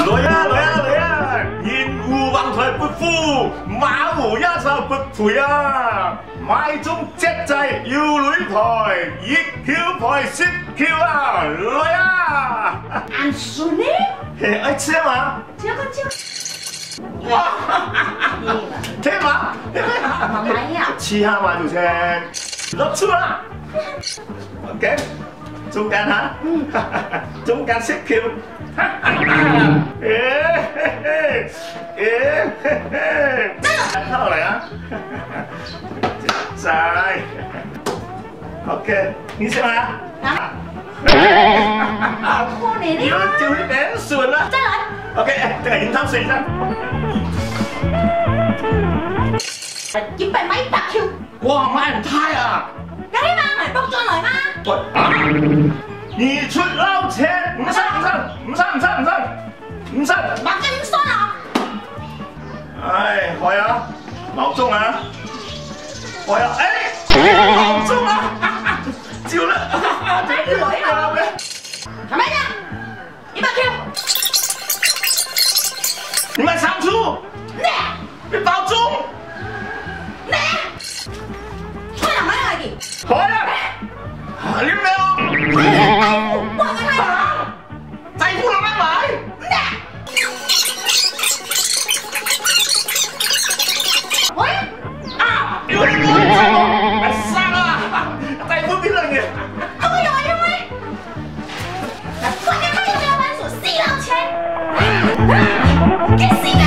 來啊！燕湖橫財撥庫，馬湖一籌撥賠啊！買中隻掣要女牌，熱橋牌雪橋啊！來啊！俺說呢？愛吃嗎？這個就哇！聽嘛？媽媽呀！吃下嘛就先，落出啦。OK， 中間哈，中間雪橋。เข้าเลย啊！在 ，OK， 你是吗？啊！好可憐有啊！就會變順啦。再來 OK， 這個飲湯水先。100米100 Q， 哇，買唔太啊！有啲嘛，嚟幫咗來嘛？喂啊！你出撈錢，唔使，或者唔信啊？哎，係啊，鬧鐘啊，係啊，哎，鬧鐘啊，照啦，買女啊？係咪呀？100 Q， 你買倉促，你包鐘，出嚟買嚟嘅，係啊，你咩啊？關佢閪啊！制服攞乜買？喂，啊，要你冇制服，生啊，制服邊樣嘢？這個有啊，因為關鍵他有沒有番薯4到錢？給死你！